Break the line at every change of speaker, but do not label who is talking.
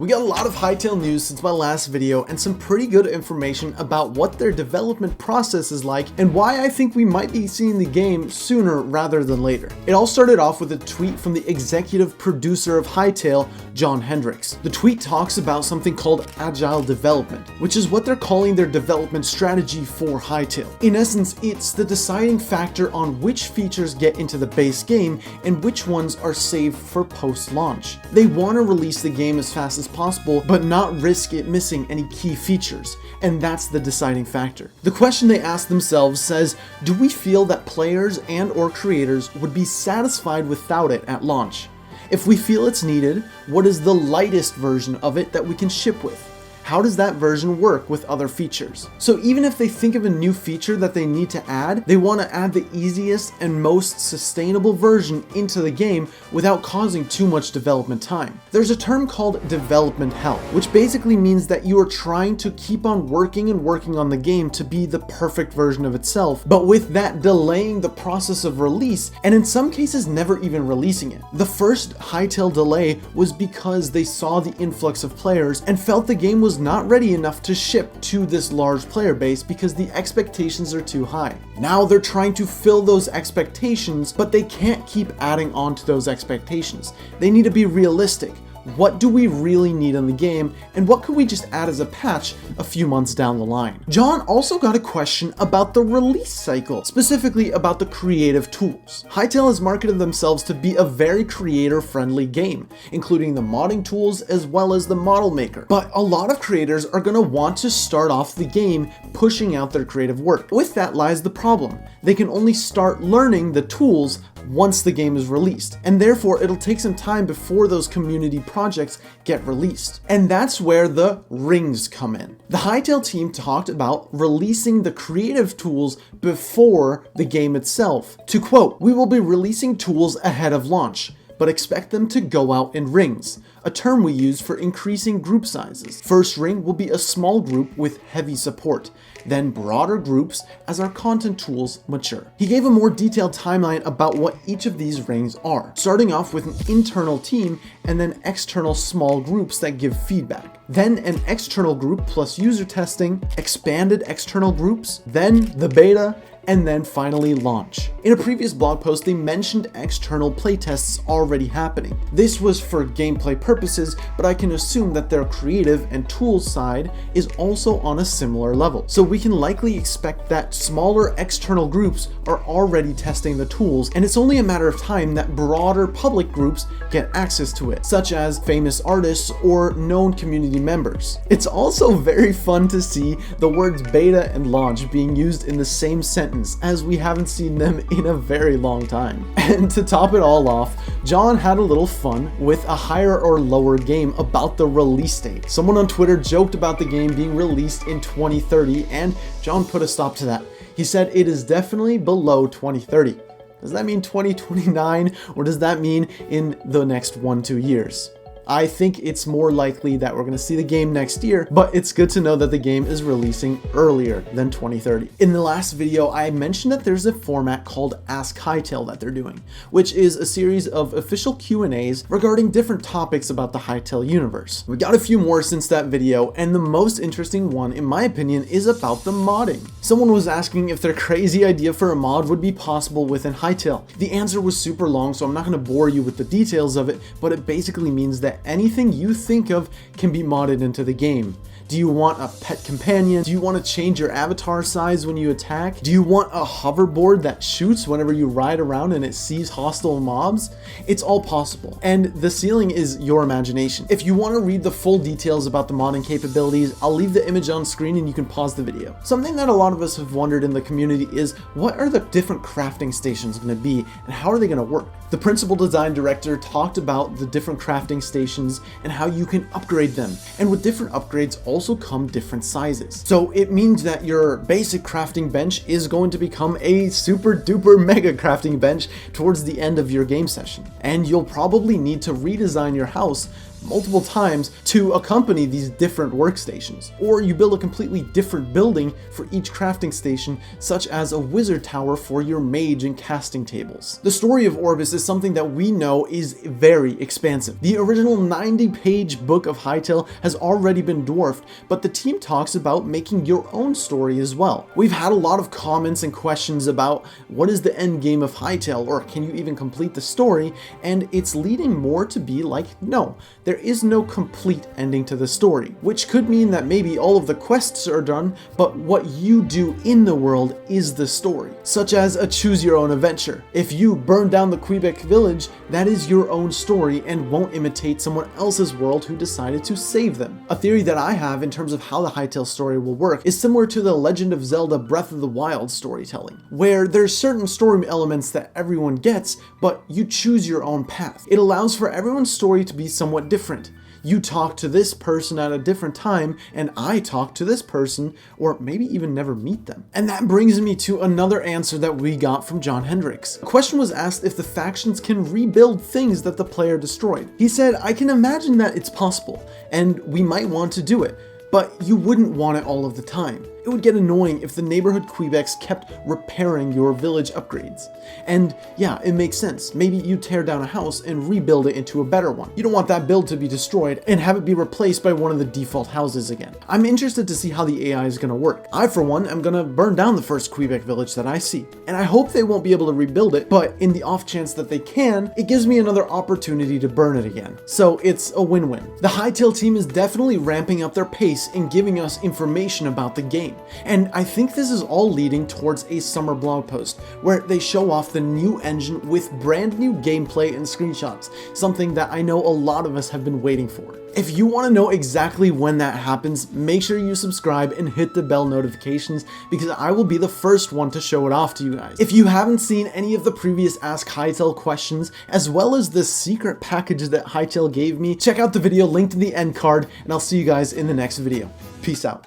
We got a lot of Hytale news since my last video and some pretty good information about what their development process is like and why I think we might be seeing the game sooner rather than later. It all started off with a tweet from the executive producer of Hytale, John Hendricks. The tweet talks about something called agile development, which is what they're calling their development strategy for Hytale. In essence, it's the deciding factor on which features get into the base game and which ones are saved for post-launch. They want to release the game as fast as possible, but not risk it missing any key features, and that's the deciding factor. The question they ask themselves says, do we feel that players and or creators would be satisfied without it at launch? If we feel it's needed, what is the lightest version of it that we can ship with? How does that version work with other features? So even if they think of a new feature that they need to add, they want to add the easiest and most sustainable version into the game without causing too much development time. There's a term called development hell, which basically means that you are trying to keep on working on the game to be the perfect version of itself, but with that delaying the process of release, and in some cases never even releasing it. The first Hytale delay was because they saw the influx of players and felt the game was not ready enough to ship to this large player base because the expectations are too high. Now they're trying to fill those expectations, but they can't keep adding on to those expectations. They need to be realistic. What do we really need in the game, and what could we just add as a patch a few months down the line? John also got a question about the release cycle, specifically about the creative tools. Hytale has marketed themselves to be a very creator-friendly game, including the modding tools as well as the model maker. But a lot of creators are going to want to start off the game pushing out their creative work. With that lies the problem. They can only start learning the tools once the game is released, and therefore it'll take some time before those community projects get released. And that's where the rings come in. The Hytale team talked about releasing the creative tools before the game itself. To quote, "We will be releasing tools ahead of launch, but expect them to go out in rings, a term we use for increasing group sizes. First ring will be a small group with heavy support, then broader groups as our content tools mature." He gave a more detailed timeline about what each of these rings are, starting off with an internal team and then external small groups that give feedback. Then an external group plus user testing, expanded external groups, then the beta, and then finally launch. In a previous blog post, they mentioned external playtests already happening. This was for gameplay purposes, but I can assume that their creative and tools side is also on a similar level. So we can likely expect that smaller external groups are already testing the tools, and it's only a matter of time that broader public groups get access to it, such as famous artists or known community members. It's also very fun to see the words beta and launch being used in the same sentence, as we haven't seen them in a very long time. And to top it all off, John had a little fun with a higher or lower game about the release date. Someone on Twitter joked about the game being released in 2030, and John put a stop to that. He said it is definitely below 2030. Does that mean 2029, or does that mean in the next 1-2 years? I think it's more likely that we're going to see the game next year, but it's good to know that the game is releasing earlier than 2030. In the last video, I mentioned that there's a format called Ask Hytale that they're doing, which is a series of official Q&As regarding different topics about the Hytale universe. We got a few more since that video, and the most interesting one, in my opinion, is about the modding. Someone was asking if their crazy idea for a mod would be possible within Hytale. The answer was super long, so I'm not going to bore you with the details of it, but it basically means that anything you think of can be modded into the game. Do you want a pet companion? Do you want to change your avatar size when you attack? Do you want a hoverboard that shoots whenever you ride around and it sees hostile mobs? It's all possible, and the ceiling is your imagination. If you want to read the full details about the modding capabilities, I'll leave the image on screen and you can pause the video. Something that a lot of us have wondered in the community is, what are the different crafting stations going to be and how are they going to work? The principal design director talked about the different crafting stations and how you can upgrade them, and with different upgrades also come different sizes. So it means that your basic crafting bench is going to become a super duper mega crafting bench towards the end of your game session, and you'll probably need to redesign your house multiple times to accompany these different workstations. Or you build a completely different building for each crafting station, such as a wizard tower for your mage and casting tables. The story of Orbis is something that we know is very expansive. The original 90-page book of Hytale has already been dwarfed, but the team talks about making your own story as well. We've had a lot of comments and questions about what is the end game of Hytale, or can you even complete the story, and it's leading more to be like, no, there is no complete ending to the story, which could mean that maybe all of the quests are done, but what you do in the world is the story, such as a choose your own adventure. If you burn down the Quebec village, that is your own story and won't imitate someone else's world who decided to save them. A theory that I have in terms of how the Hytale story will work is similar to the Legend of Zelda Breath of the Wild storytelling, where there's certain story elements that everyone gets, but you choose your own path. It allows for everyone's story to be somewhat different. You talk to this person at a different time, and I talk to this person, or maybe even never meet them. And that brings me to another answer that we got from John Hendricks. The question was asked if the factions can rebuild things that the player destroyed. He said, I can imagine that it's possible, and we might want to do it, but you wouldn't want it all of the time. It would get annoying if the neighborhood Quebecs kept repairing your village upgrades. And yeah, it makes sense. Maybe you tear down a house and rebuild it into a better one. You don't want that build to be destroyed and have it be replaced by one of the default houses again. I'm interested to see how the AI is going to work. I, for one, am going to burn down the first Quebec village that I see. And I hope they won't be able to rebuild it, but in the off chance that they can, it gives me another opportunity to burn it again. So it's a win-win. The Hytale team is definitely ramping up their pace and giving us information about the game. And I think this is all leading towards a summer blog post where they show off the new engine with brand new gameplay and screenshots, something that I know a lot of us have been waiting for. If you want to know exactly when that happens, make sure you subscribe and hit the bell notifications, because I will be the first one to show it off to you guys. If you haven't seen any of the previous Ask Hytale questions, as well as the secret package that Hytale gave me, check out the video linked in the end card, and I'll see you guys in the next video. Peace out.